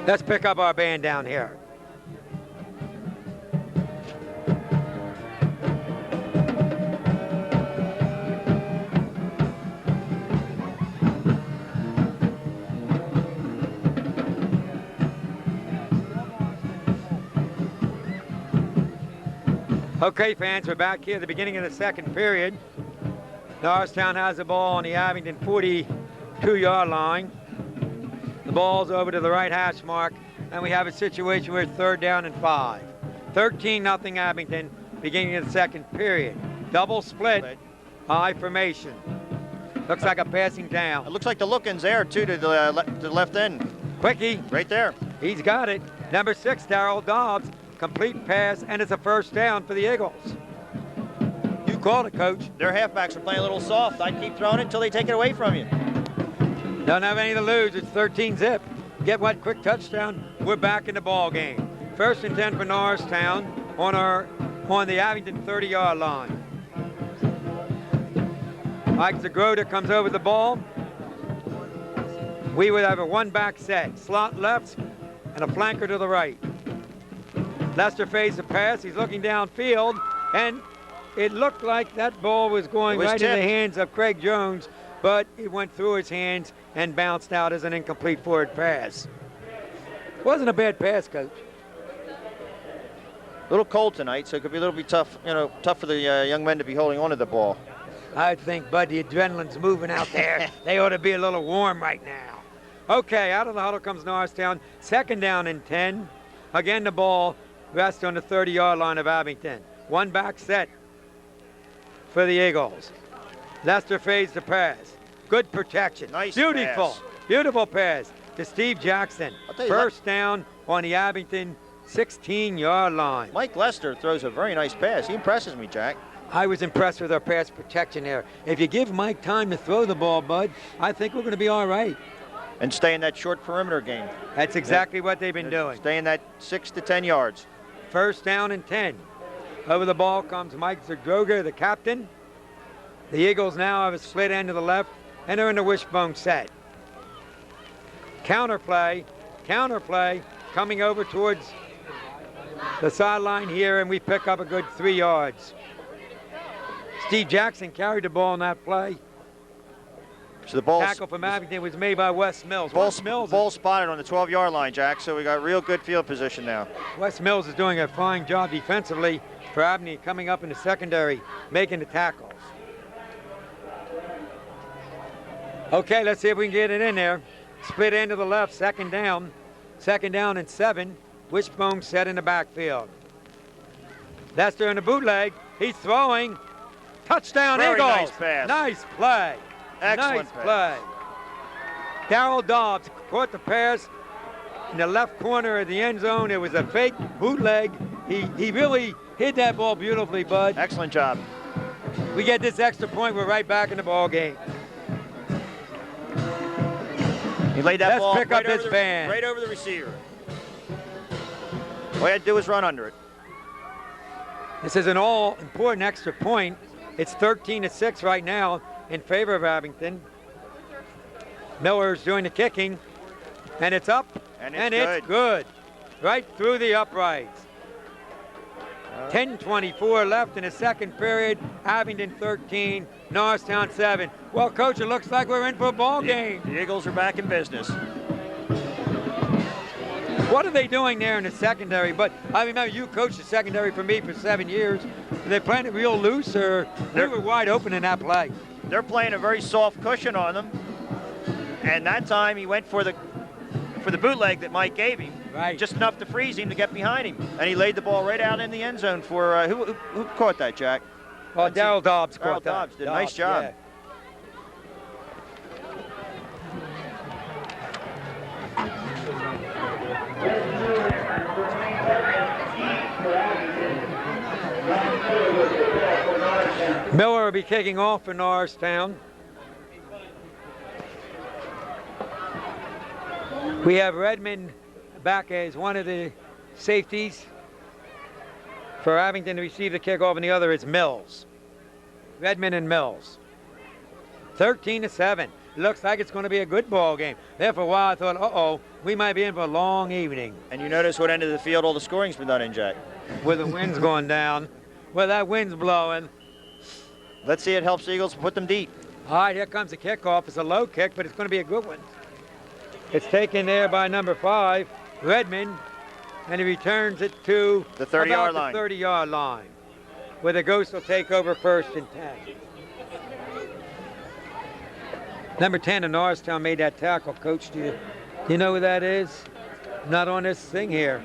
Let's pick up our band down here. Okay, fans, we're back here at the beginning of the second period. Norristown has the ball on the Abington 42-yard line. The ball's over to the right hash mark, and we have a situation where it's 3rd down and 5. 13-0 Abington, beginning of the second period. Double split, high formation. Looks like a passing down. It looks like the look-in's there, too, to the left end. Quickie. Right there. He's got it. Number 6, Darrell Dobbs. Complete pass, and it's a 1st down for the Eagles. You called it, Coach. Their halfbacks are playing a little soft. I'd keep throwing it until they take it away from you. Don't have any to lose. It's 13-zip. Get one quick touchdown. We're back in the ball game. 1st and 10 for Norristown on the Abington 30-yard line. Mike Zagroda comes over the ball. We would have a one-back set. Slot left and a flanker to the right. Lester fades the pass. He's looking downfield, and it looked like that ball was going right in the hands of Craig Jones, but it went through his hands and bounced out as an incomplete forward pass. Wasn't a bad pass, Coach. A little cold tonight, so it could be a little bit tough, tough for the young men to be holding on to the ball. I think, Bud, the adrenaline's moving out there. They ought to be a little warm right now. Okay, out of the huddle comes Norristown. 2nd down and 10. Again, the ball rests on the 30-yard line of Abington. One back set for the Eagles. Lester fades the pass. Good protection. Nice Beautiful. pass. Beautiful pass to Steve Jackson. 1st down on the Abington 16-yard line. Mike Lester throws a very nice pass. He impresses me, Jack. I was impressed with our pass protection there. If you give Mike time to throw the ball, Bud, I think we're going to be all right. And stay in that short perimeter game. That's exactly what they've been doing. Stay in that 6 to 10 yards. 1st down and 10. Over the ball comes Mike Zagroga, the captain. The Eagles now have a split end to the left, and they're in the wishbone set. Counterplay, coming over towards the sideline here, and we pick up a good 3 yards. Steve Jackson carried the ball on that play. So the ball tackle from Abington was made by Wes Mills. Ball spotted on the 12-yard line, Jack, so we got real good field position now. Wes Mills is doing a fine job defensively for Abington, coming up in the secondary, making the tackles. Okay, let's see if we can get it in there. Split end to the left, 2nd down. 2nd down and 7. Wishbone set in the backfield. Lester in the bootleg. He's throwing. Touchdown, Very Eagles. nice pass. Nice play. Excellent nice play. Darrell Dobbs caught the pass in the left corner of the end zone. It was a fake bootleg. He really hit that ball beautifully, Bud. Excellent job. We get this extra point, we're right back in the ball game. He laid that ball pick up this band. Right over the receiver. All he had to do was run under it. This is an all-important extra point. It's 13-6 right now in favor of Abington. Miller's doing the kicking, and it's up, and it's good. Right through the uprights. 10:24 left in the second period. Abington 13, Norristown 7. Well, Coach, it looks like we're in for a ball game. The Eagles are back in business. What are they doing there in the secondary? But I remember you coached the secondary for me for 7 years. They're playing it real loose, or they were wide open in that play. They're playing a very soft cushion on them. And that time he went for the bootleg that Mike gave him. Right. Just enough to freeze him to get behind him. And he laid the ball right out in the end zone for, who caught that, Jack? Well, Darrell Dobbs caught that. Darrell Dobbs did a nice job. Yeah. Miller will be kicking off for Norristown. We have Redmond back as one of the safeties for Abington to receive the kickoff, and the other is Mills. Redmond and Mills. 13-7. looks like it's going to be a good ball game. There for a while I thought, uh-oh, we might be in for a long evening. And you notice what end of the field all the scoring's been done in, Jack. With the wind's going down. Well, that wind's blowing. Let's see it helps the Eagles put them deep. All right, here comes the kickoff. It's a low kick, but it's going to be a good one. It's taken there by number 5, Redmond, and he returns it to the 30-yard line. The 30-yard line, where the Ghosts will take over 1st and 10. Number 10 of Norristown made that tackle. Coach, do you know who that is? Not on this thing here.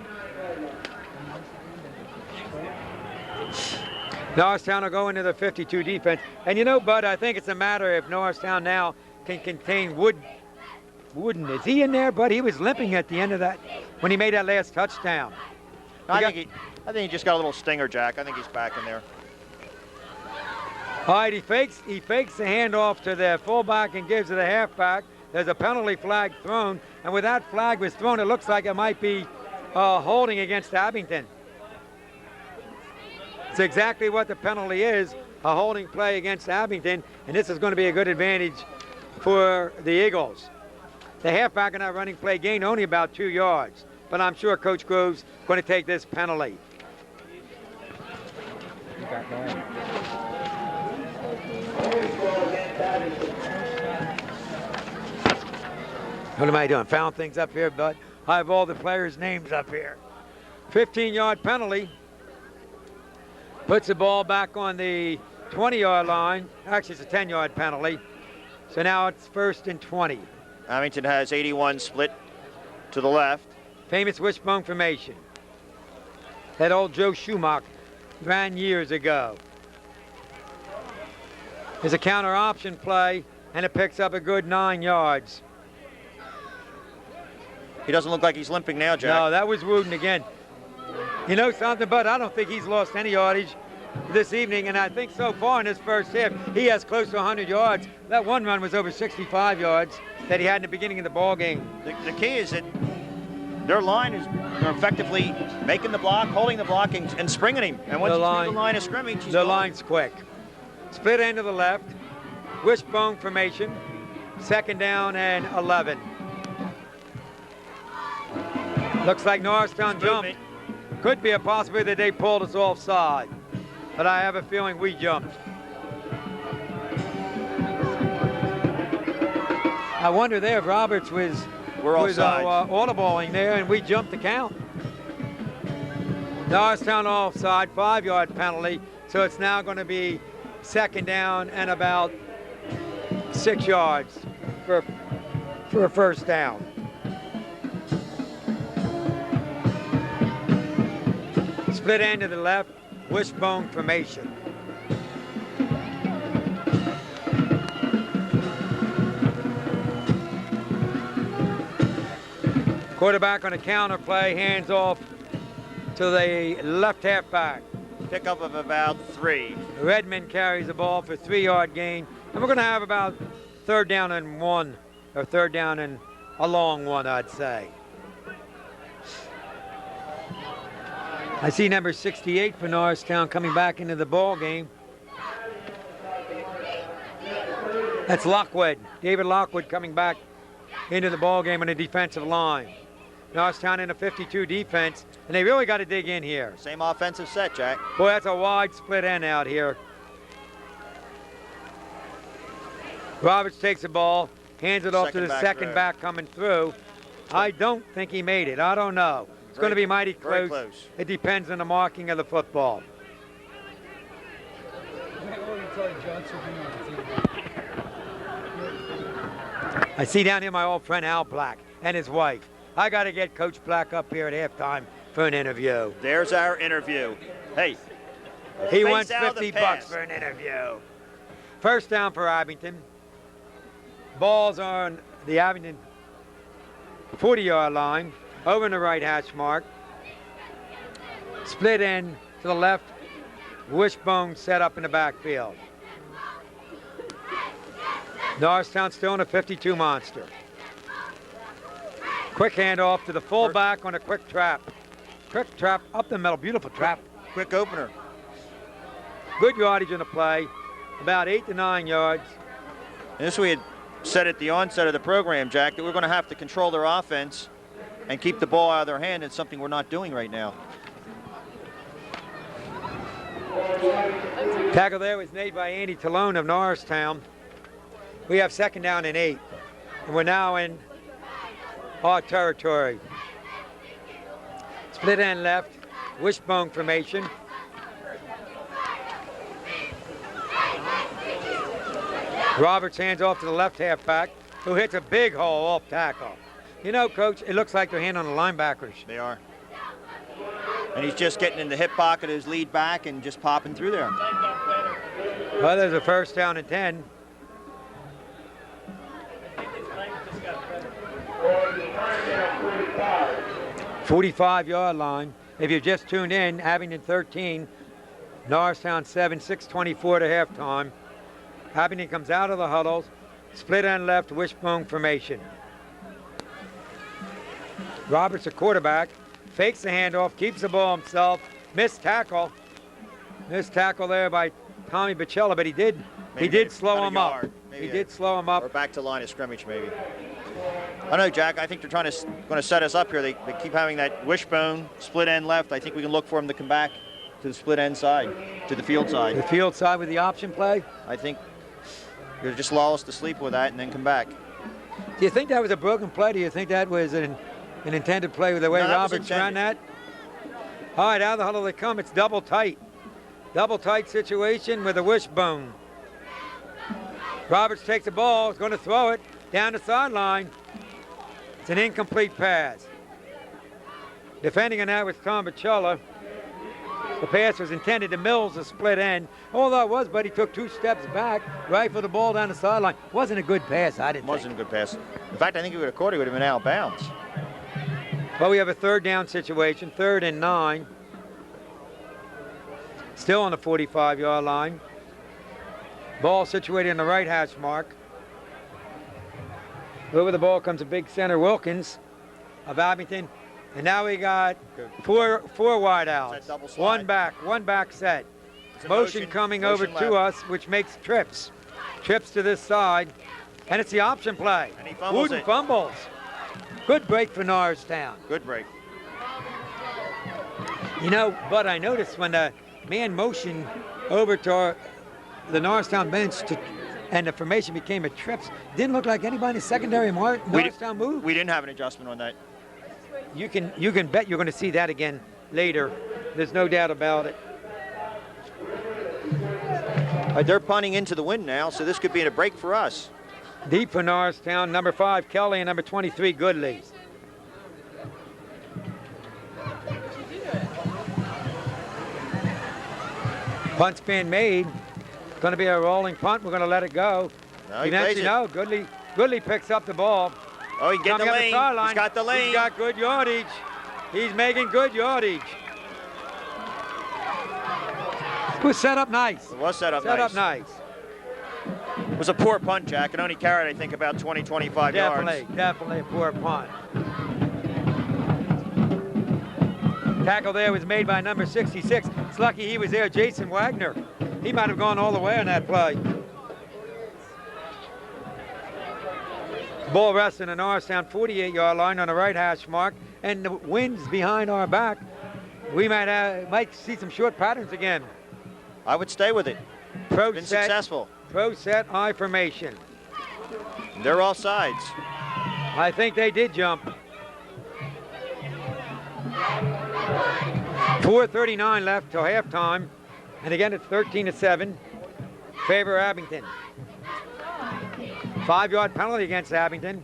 Norristown will go into the 52 defense. And you know, Bud, I think it's a matter if Norristown now can contain Wooden. Is he in there, Bud? He was limping at the end of that when he made that last touchdown. I think he just got a little stinger, Jack. I think he's back in there. All right, he fakes the handoff to the fullback and gives it a halfback. There's a penalty flag thrown, and when that flag was thrown, it looks like it might be holding against Abington. It's exactly what the penalty is, a holding play against Abington, and this is going to be a good advantage for the Eagles. The halfback in that running play gained only about 2 yards, but I'm sure Coach Grove's going to take this penalty. What am I doing? Found things up here, bud. I have all the players' names up here. 15-yard penalty. Puts the ball back on the 20-yard line. Actually, it's a 10-yard penalty. So now it's 1st and 20. Abington has 81 split to the left. Famous wishbone formation. That old Joe Schumacher ran years ago. There's a counter option play, and it picks up a good 9 yards. He doesn't look like he's limping now, Jack. No, that was Wooden again. You know something, Bud? I don't think he's lost any yardage this evening, and I think so far in his first half, he has close to 100 yards. That one run was over 65 yards that he had in the beginning of the ball game. The key is that their line is effectively making the block, holding the block, and springing him. And once he's through the line of scrimmage, he's the gone. line's quick. Split end to the left, wishbone formation, 2nd down and 11. Looks like Norristown jumped. Could be a possibility that they pulled us offside, but I have a feeling we jumped. I wonder there if Roberts was audibling there and we jumped the count. Norristown offside, 5-yard penalty, so it's now going to be 2nd down and about 6 yards for a 1st down. Split end to the left, wishbone formation. Quarterback on a counter play, hands off to the left halfback. Pickup of about 3. Redmond carries the ball for 3-yard gain, and we're going to have about 3rd down and 1, or 3rd down and a long one, I'd say. I see number 68 for Norristown coming back into the ball game. That's Lockwood, David Lockwood coming back into the ball game on the defensive line. Norristown in a 52 defense, and they really got to dig in here. Same offensive set, Jack. Boy, that's a wide split end out here. Roberts takes the ball, hands it off to the second back coming through. I don't think he made it. I don't know. It's going to be mighty close. It depends on the marking of the football. I see down here my old friend Al Black and his wife. I got to get Coach Black up here at halftime for an interview. There's our interview. Hey, he wants $50 for an interview. 1st down for Abington. Ball's on the Abington 40-yard line, over in the right hash mark. Split end to the left, wishbone set up in the backfield. Norristown still in a 52 monster. Quick handoff to the fullback on a quick trap. Quick trap up the middle, beautiful trap. Quick opener. Good yardage in the play, about 8 to 9 yards. And this we had said at the onset of the program, Jack, that we're going to have to control their offense and keep the ball out of their hand. It's something we're not doing right now. Tackle there was made by Andy Talone of Norristown. We have 2nd down and 8. And we're now in our territory. Split end left, wishbone formation. Roberts hands off to the left halfback, who hits a big hole off tackle. You know, Coach, it looks like they're hand on the linebackers. They are. And he's just getting in the hip pocket of his lead back and just popping through there. Well, there's a 1st down and 10. "45-yard line." If you just tuned in, Abington 13, Norristown 7, 6:24 to halftime. Abington comes out of the huddles, split end left, wishbone formation. Roberts, a quarterback, fakes the handoff, keeps the ball himself, missed tackle. Missed tackle there by Tommy Bicella, but he did slow him up. He did slow him up. Or back to line of scrimmage, maybe. I know, Jack. I think they're going to set us up here. They keep having that wishbone, split end left. I think we can look for them to come back to the split end side, to the field side. The field side with the option play? I think they'll just lull us to sleep with that and then come back. Do you think that was a broken play? Do you think that was an intended play with the way Roberts ran that? All right, out of the huddle they come. It's double tight. Double tight situation with a wishbone. Roberts takes the ball, is going to throw it down the sideline. It's an incomplete pass. Defending on that was Tom Bicella. The pass was intended to Mills, the split end. All that was, but he took 2 steps back, rifled the ball down the sideline. Wasn't a good pass, I didn't think. Wasn't a good pass. In fact, I think if he would have caught it, he would have been out of bounds. Well, we have a 3rd down situation, 3rd and 9. Still on the 45-yard line. Ball situated in the right hash mark. Over the ball comes a big center, Wilkins of Abington. And now we got four wide outs. One back set. Motion coming over to us, which makes trips. Trips to this side. And it's the option play. And he fumbles Wooden fumbles. Good break for Norristown. Good break. You know, but I noticed when the man motioned over to the Norristown bench and the formation became a trips, didn't look like anybody in the secondary Norristown moved. We didn't have an adjustment on that. You can bet you're going to see that again later. There's no doubt about it. They're punting into the wind now, so this could be a break for us. Deep for Norristown, number 5 Kelly and number 23 Goodley. Punt's being made. Going to be a rolling punt. We're going to let it go. No, he plays it. No, Goodley picks up the ball. Oh, he gets the lane. He's got the lane. He's got good yardage. He's making good yardage. It was set up nice. It was set up nice. It was a poor punt, Jack. It only carried, I think, about 20, 25 yards. Definitely a poor punt. Tackle there was made by number 66. It's lucky he was there, Jason Wagner. He might have gone all the way on that play. Ball resting in Norristown 48-yard line on the right hash mark, and the wind's behind our back. We might see some short patterns again. I would stay with it. Been successful. Pro set I formation. They're all sides. I think they did jump. 4:39 left till halftime, and again it's 13-7. Favor Abington. 5-yard penalty against Abington.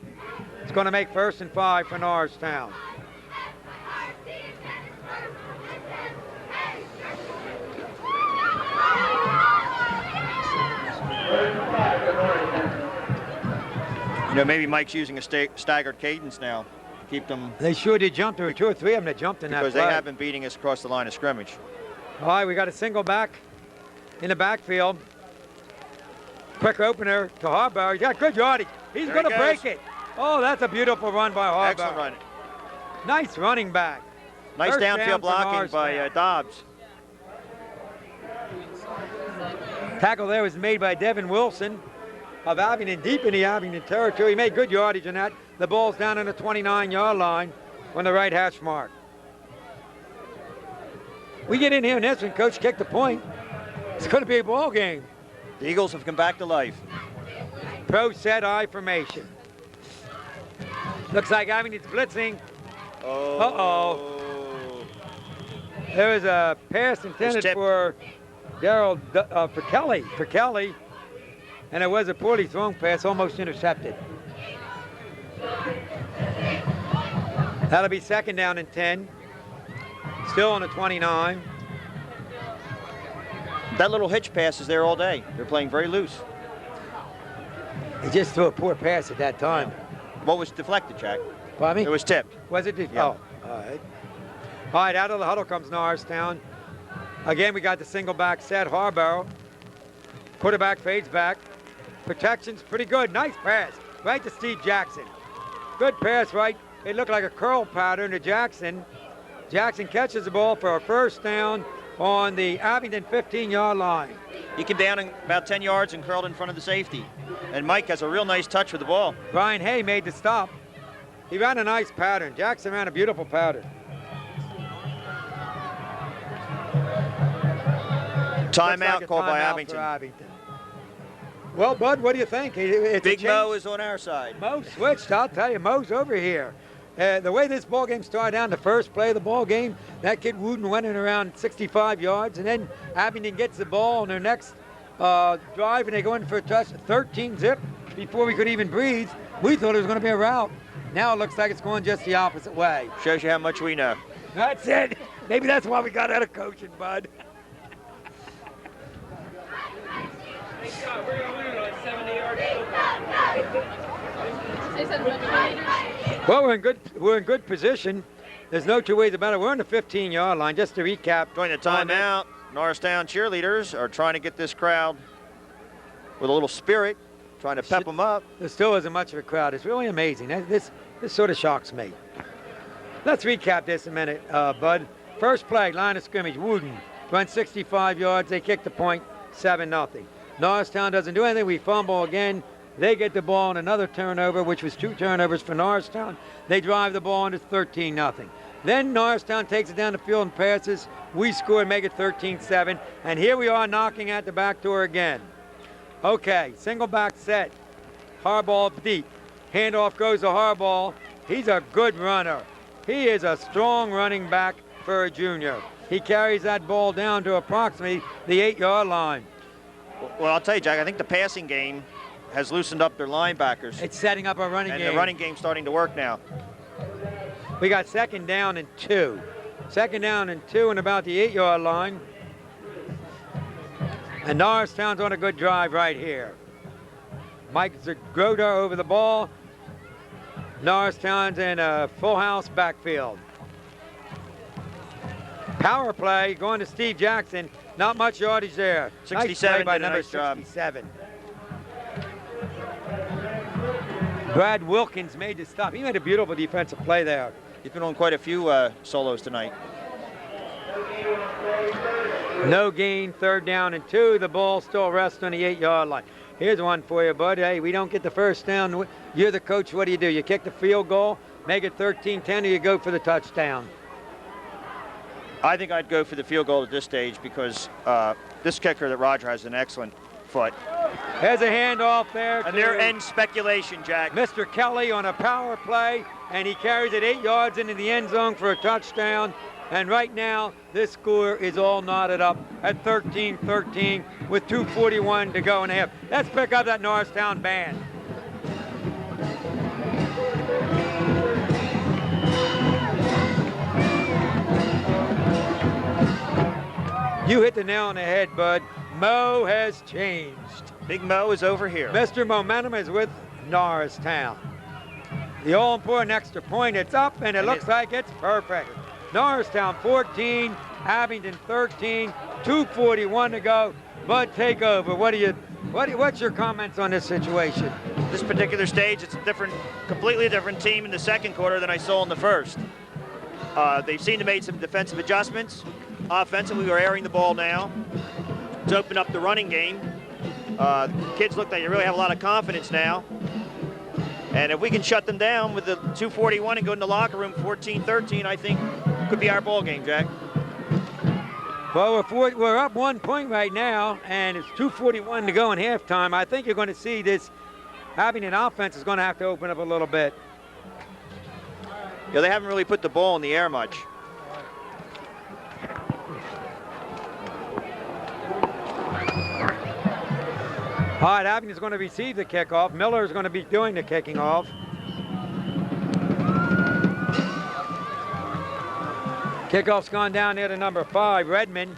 It's going to make 1st and 5 for Norristown. You know, maybe Mike's using a staggered cadence now to keep them. They sure did jump. There were 2 or 3 of them that jumped in that play. Because they have been beating us across the line of scrimmage. All right, we got a single back in the backfield. Quick opener to Harbaugh. He's got good yardage. He's going to break it. Oh, that's a beautiful run by Harbaugh. Excellent run. Nice running back. Nice downfield blocking by Dobbs. Tackle there was made by Devin Wilson of Abington, deep in the Abington territory. He made good yardage in that. The ball's down on the 29-yard line on the right hash mark. We get in here and this one, coach kicked the point. It's going to be a ball game. The Eagles have come back to life. Pro set I formation. Looks like Abington's blitzing. Oh. Uh-oh. There was a pass intended for Darryl, for Kelly, and it was a poorly thrown pass, almost intercepted. That'll be 2nd down and 10. Still on the 29. That little hitch pass is there all day. They're playing very loose. He just threw a poor pass at that time. What was deflected, Jack? Pardon me? It was tipped. Was it? Yeah. Oh, all right. All right, out of the huddle comes Norristown. Again, we got the single back set. Harborough. Quarterback fades back. Protection's pretty good. Nice pass. Right to Steve Jackson. Good pass, right? It looked like a curl pattern to Jackson. Jackson catches the ball for a 1st down on the Abington 15-yard line. He came down about 10 yards and curled in front of the safety. And Mike has a real nice touch with the ball. Brian Hay made the stop. He ran a nice pattern. Jackson ran a beautiful pattern. Timeout like called by timeout Abington. for Abington. Well, Bud, what do you think? It's Big Mo is on our side. Mo switched. I'll tell you, Mo's over here. The way this ball game started down, the first play of the ball game, that kid Wooten went in around 65 yards, and then Abington gets the ball on their next drive, and they go in for a touch, 13 zip before we could even breathe. We thought it was going to be a rout. Now it looks like it's going just the opposite way. Shows you how much we know. That's it. Maybe that's why we got out of coaching, Bud. Well, we're in good position. There's no two ways about it. We're on the 15-yard line. Just to recap. During the timeout, Norristown cheerleaders are trying to get this crowd with a little spirit, trying to pep them up. There still isn't much of a crowd. It's really amazing. This sort of shocks me. Let's recap this a minute, Bud. First play, line of scrimmage, Wooten runs 65 yards. They kick the point, 7-0. Norristown doesn't do anything. We fumble again. They get the ball on another turnover, which was 2 turnovers for Norristown. They drive the ball and it's 13-0. Then Norristown takes it down the field and passes. We score and make it 13-7. And here we are knocking at the back door again. Okay, single back set. Harbaugh deep. Handoff goes to Harbaugh. He's a good runner. He is a strong running back for a junior. He carries that ball down to approximately the 8-yard line. Well, I'll tell you, Jack, I think the passing game has loosened up their linebackers. It's setting up a running game. And the running game's starting to work now. We got 2nd down and 2. 2nd down and 2 and about the 8-yard line. And Norristown's on a good drive right here. Mike Zagroda over the ball. Norristown's in a full house backfield. Power play going to Steve Jackson. Not much yardage there. 67 nice play by number 67. Brad Wilkins made the stop. He made a beautiful defensive play there. He's been on quite a few solos tonight. No gain, 3rd down and 2. The ball still rests on the 8-yard line. Here's one for you, bud. Hey, we don't get the 1st down. You're the coach. What do? You kick the field goal, make it 13-10, or you go for the touchdown? I think I'd go for the field goal at this stage because this kicker that Roger has an excellent foot. There's a handoff there. And there ends speculation, Jack. Mr. Kelly on a power play, and he carries it 8 yards into the end zone for a touchdown. And right now, this score is all knotted up at 13-13 with 2:41 to go in the half. Let's pick up that Norristown band. You hit the nail on the head, Bud. Mo has changed. Big Mo is over here. Mr. Momentum is with Norristown. The all-important extra point, it's up, and it looks like it's perfect. Norristown 14, Abington 13, 2:41 to go. Bud, take over. What's your comments on this situation? This particular stage, it's a completely different team in the 2nd quarter than I saw in the 1st. They seem to make some defensive adjustments. Offensively, we're airing the ball now to open up the running game. Kids look like they really have a lot of confidence now. And if we can shut them down with the 2:41 and go in the locker room 14-13, I think could be our ball game, Jack. Well, we're up 1 point right now, and it's 2:41 to go in halftime. I think you're going to see this Abington offense is going to have to open up a little bit. Yeah, they haven't really put the ball in the air much. All right, Abington's going to receive the kickoff. Miller is going to be doing the kicking off. Kickoff's gone down there to number 5, Redmond.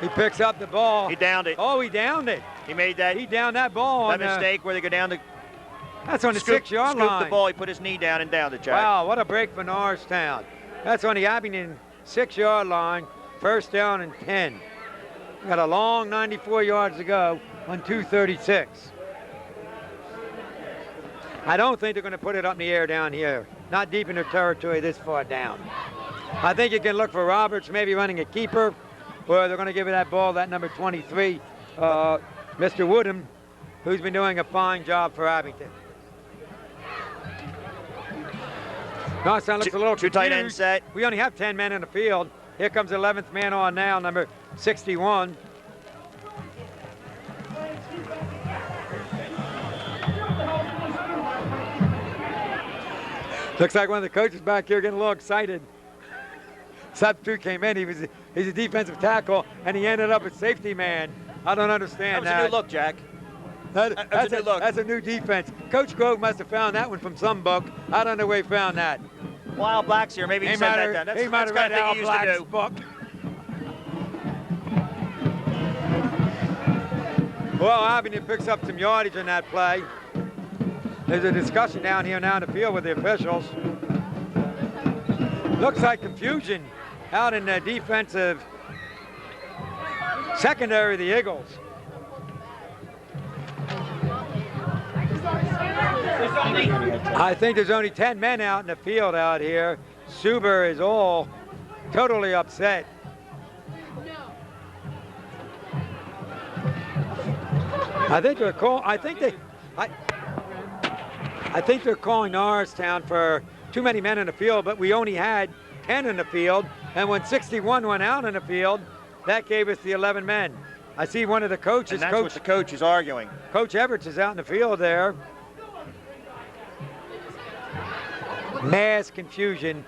He picks up the ball. He downed it. Oh, he downed it. He made that. He downed that ball. That mistake where they go down the. That's on the 6-yard line. Scooped the ball. He put his knee down and downed it, Jack. Wow, what a break for Norristown. That's on the Abington 6-yard line. First down and 10. Got a long 94 yards to go on 2:36. I don't think they're going to put it up in the air down here. Not deep in their territory this far down. I think you can look for Roberts maybe running a keeper, or they're going to give it that ball, that number 23, Mr. Woodham, who's been doing a fine job for Abington. Norristown looks a little two tight end set. We only have 10 men in the field. Here comes the 11th man on now, number 61. Looks like one of the coaches back here getting a little excited. Substitute came in. He's a defensive tackle, and he ended up at safety man. I don't understand that. That was a new look, Jack. That's a new look. That's a new defense. Coach Grove must have found that one from some book. I don't know where he found that. Well, Al Black's here. Maybe he said that down. He might have read Al Black's book. Well, Abington picks up some yardage on that play. There's a discussion down here now in the field with the officials. Looks like confusion out in the defensive secondary of the Eagles. I think there's only 10 men out in the field out here. Suber is all totally upset. I think they're calling Norristown for too many men in the field, but we only had 10 in the field, and when 61 went out in the field, that gave us the 11 men. I see one of the coaches. And that's what the coach is arguing. Coach Everts is out in the field there. Mass confusion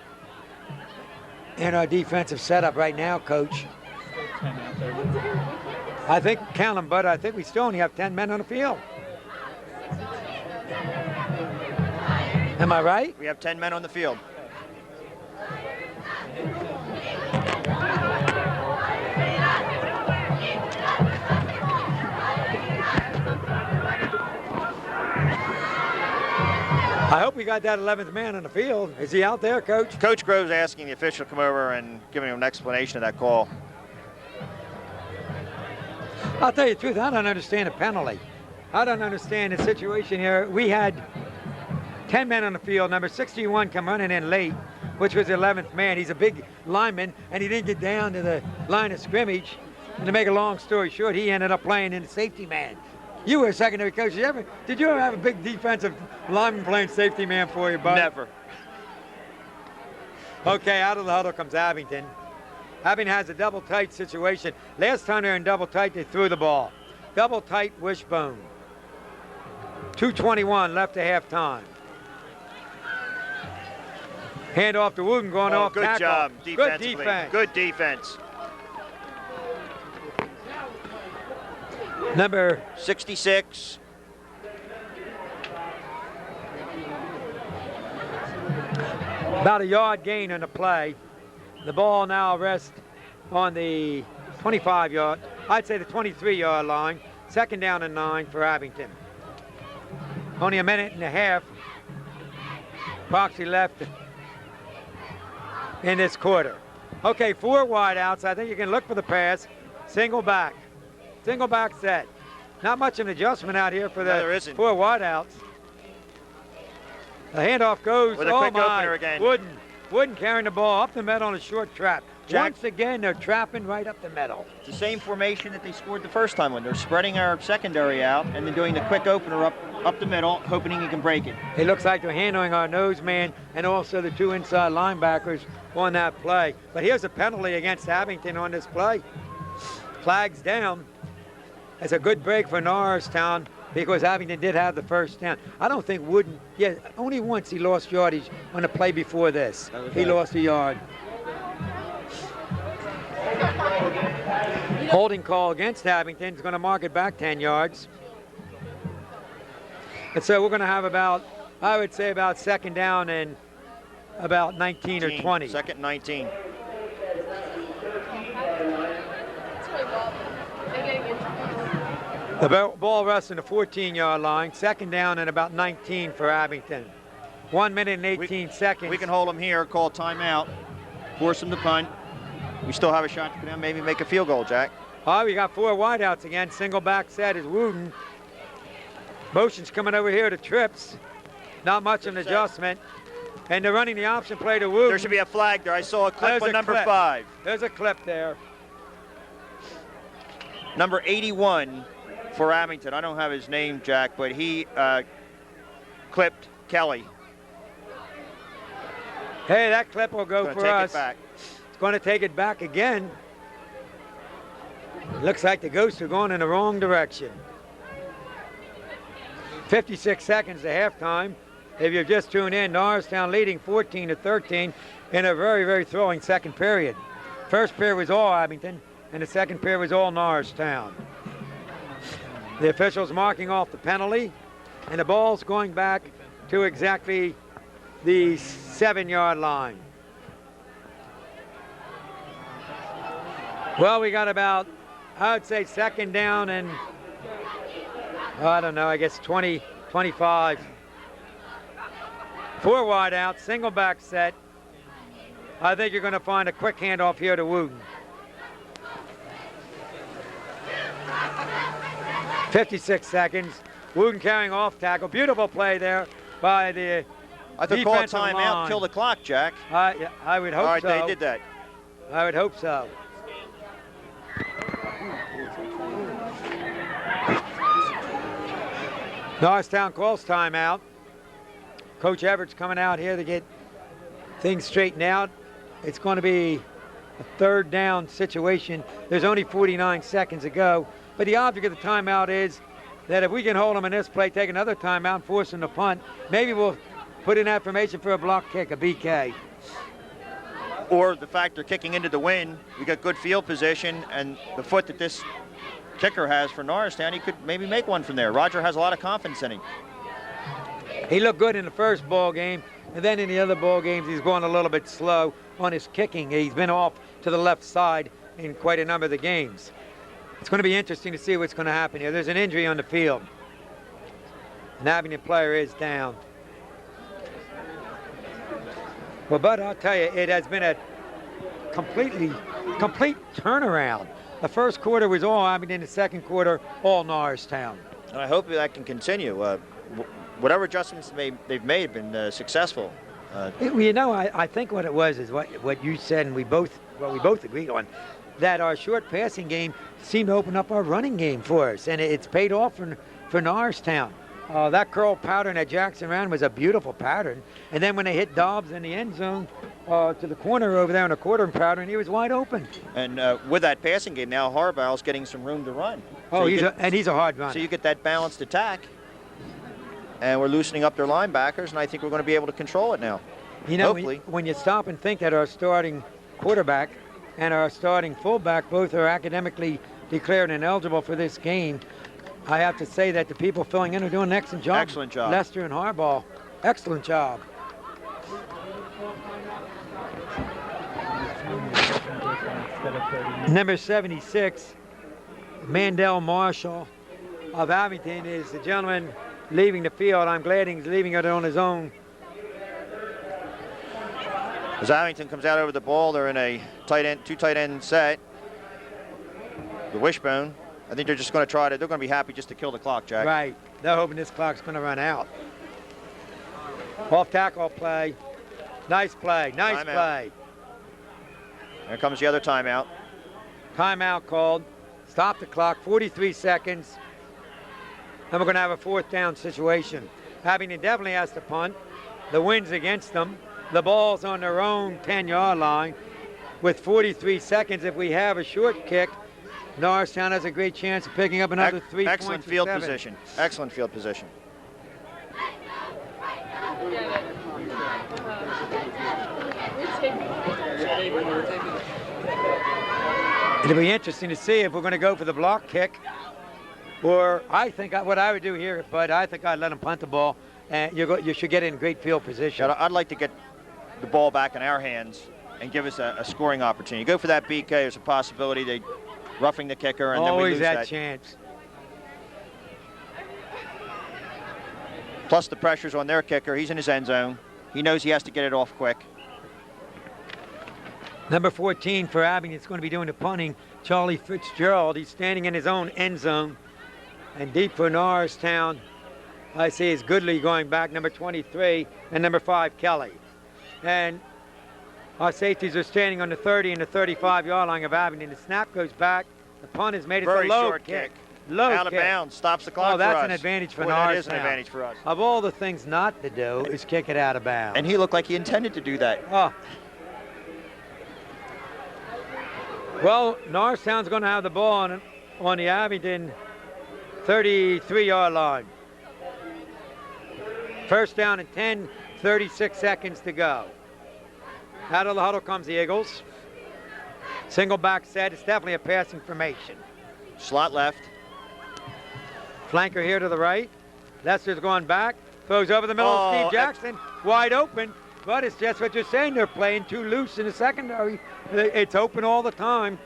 in our defensive setup right now, Coach. I think, count them, but I think we still only have 10 men on the field. Am I right? We have 10 men on the field. I hope we got that 11th man on the field. Is he out there, Coach? Coach Grove's asking the official to come over and giving him an explanation of that call. I'll tell you the truth, I don't understand a penalty. I don't understand the situation here. We had 10 men on the field. Number 61 come running in late, which was the 11th man. He's a big lineman, and he didn't get down to the line of scrimmage. And to make a long story short, he ended up playing in the safety man. You were a secondary coach. Did you ever have a big defensive lineman playing safety man for you, bud? Never. Okay, out of the huddle comes Abington. Abington has a double tight situation. Last time they were in double tight, they threw the ball. Double tight wishbone. 2:21 left at halftime. Hand off to Wooten going off good tackle. Job Good defense. Good defense. Number 66. About a yard gain on the play. The ball now rests on the 25-yard, I'd say the 23-yard line. Second down and 9 for Abington. Only a minute and a half approximately left in this quarter. Okay, 4 wide outs. I think you can look for the pass. Single back. Single back set. Not much of an adjustment out here for the 4 wide outs. The handoff goes, with a quick opener again. Wooden carrying the ball up the middle on a short trap. Jack, once again, they're trapping right up the middle. it's the same formation that they scored the first time when they're spreading our secondary out and then doing the quick opener up the middle, hoping he can break it. It looks like they're handling our nose man and also the 2 inside linebackers on that play. But here's a penalty against Abington on this play. Flags down. That's a good break for Norristown because Abington did have the first down. I don't think Wooden, yeah, only once he lost yardage on the play before this. He lost a yard. Holding call against Abington is going to mark it back 10 yards. And so we're going to have about, I would say about second down and about 19 or 20. Second 19. The ball rests in the 14-yard line. Second down and about 19 for Abington. 1 minute and 18 seconds. We can hold them here, call timeout, force them to punt. We still have a shot to go down, maybe make a field goal, Jack. All right, we got 4 wideouts again. Single back set is Wooden. Motion's coming over here to Trips. Not much of an adjustment. And they're running the option play to Wooden. There should be a flag there. I saw a clip There's on a number clip. 5. There's a clip there. Number 81 for Abington. I don't have his name, Jack, but he clipped Kelly. Hey, that clip will go Gonna for take us. it back. It's going to take it back again. Looks like the Ghosts are going in the wrong direction. 56 seconds to halftime. If you've just tuned in, Norristown leading 14-13 in a very, very thrilling second period. First period was all Abington, and the second period was all Norristown. The officials marking off the penalty, and the ball's going back to exactly the 7-yard line. Well, we got about, I would say, second down and, I don't know, I guess 20, 25. 4 wide out, single back set. I think you're going to find a quick handoff here to Wooden. 56 seconds. Wooden carrying off tackle. Beautiful play there by the I think call a defensive timeout, line. kill the clock, Jack. I would hope so. All right, they did that. I would hope so. Norristown calls timeout. Coach Everett's coming out here to get things straightened out. It's going to be a third down situation. There's only 49 seconds to go. But the object of the timeout is that if we can hold them in this play, take another timeout and force them to punt, maybe we'll put in that formation for a block kick, a BK. Or the fact they're kicking into the wind, we got good field position, and the foot that this kicker has for Norristown, he could maybe make one from there. Roger has a lot of confidence in him. He looked good in the first ball game, and then in the other ball games, he's going a little bit slow on his kicking. He's been off to the left side in quite a number of the games. It's going to be interesting to see what's going to happen here. There's an injury on the field. An Abington player is down. Well, Bud, I'll tell you, it has been a complete turnaround. The first quarter was all Abington, the second quarter, all Norristown. And I hope that can continue. Whatever adjustments they've made have been successful. You know, I think what it was is what you said, and we both agreed on, that our short passing game seemed to open up our running game for us, and it's paid off for Norristown. That curl pattern that Jackson ran was a beautiful pattern, and then when they hit Dobbs in the end zone to the corner over there on a quarter pattern, he was wide open. And with that passing game now, Harbaugh's getting some room to run. Oh, he's a hard runner. So you get that balanced attack, and we're loosening up their linebackers, and I think we're going to be able to control it now. You know, hopefully. when you stop and think that our starting quarterback and our starting fullback both are academically declared ineligible for this game, I have to say that the people filling in are doing an excellent job. Excellent job. Lester and Harbaugh, excellent job. Number 76, Mandel Marshall of Abington, is the gentleman leaving the field. I'm glad he's leaving it on his own. As Abington comes out over the ball, they're in a two tight end set. The wishbone. I think they're just going to they're going to be happy just to kill the clock, Jack. Right. They're hoping this clock's going to run out. Off tackle play. Nice play. Nice play. Here comes the other timeout. Timeout called. Stop the clock, 43 seconds. And we're going to have a 4th down situation. Abington definitely has to punt. The wind's against them. The ball's on their own 10-yard line. With 43 seconds, if we have a short kick, Norristown has a great chance of picking up another 3 points. Excellent field position. Excellent field position. It'll be interesting to see if we're going to go for the block kick, or I think what I would do here, but I think I'd let them punt the ball, and you should get in great field position. Yeah, I'd like to get the ball back in our hands and give us a scoring opportunity. Go for that BK. There's a possibility they roughing the kicker, and then we lose that. Always that chance. Plus the pressure's on their kicker. He's in his end zone. He knows he has to get it off quick. Number 14 for Abington is going to be doing the punting, Charlie Fitzgerald. He's standing in his own end zone. And deep for Norristown, I see is Goodley going back, number 23, and number 5, Kelly. And our safeties are standing on the 30 and the 35-yard line of Abington. The snap goes back. The punt is made. It's Very a low short kick. Low Out kick. of bounds. Stops the clock for us. Oh, that's an advantage for Boy, Norristown. that is an advantage for us. Of all the things not to do is kick it out of bounds. And he looked like he intended to do that. Oh. Well, Norristown's going to have the ball on the Abington 33-yard line. 1st down and 10, 36 seconds to go. Out of the huddle comes the Eagles. Single back set. It's definitely a passing formation. Slot left. Flanker here to the right. Lester's going back. Throws over the middle of Steve Jackson. Wide open. But it's just what you're saying. They're playing too loose in the secondary. It's open all the time.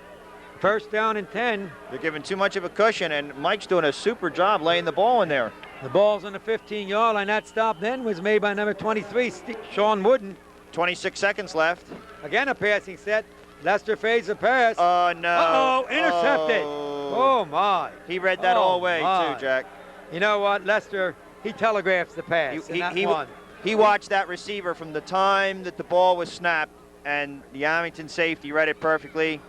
1st down and 10. They're giving too much of a cushion, and Mike's doing a super job laying the ball in there. The ball's on the 15-yard line. That stop then was made by number 23, Sean Wooden. 26 seconds left. Again, a passing set. Lester fades the pass. Oh, no. Uh-oh, intercepted. Oh, my. He read that all way, too, Jack. You know what? Lester, he telegraphs the pass. He watched that receiver from the time that the ball was snapped, and the Abington safety read it perfectly,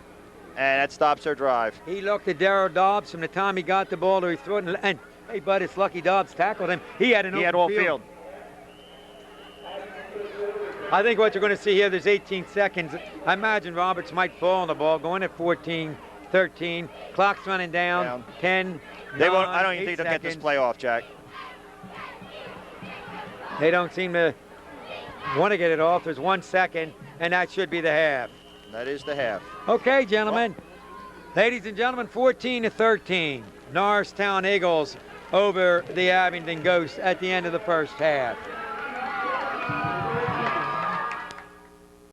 and that stops their drive. He looked at Darryl Dobbs from the time he got the ball to his throat, and hey, bud, it's lucky Dobbs tackled him. He had all field. I think what you're going to see here, there's 18 seconds. I imagine Roberts might fall on the ball, going at 14, 13. Clock's running down. 10, They 9, won't. I don't even think they'll get this play off, Jack. They don't seem to want to get it off. There's 1 second, and that should be the half. That is the half. Okay, gentlemen. Ladies and gentlemen, 14-13. Norristown Eagles over the Abington Ghosts at the end of the 1st half.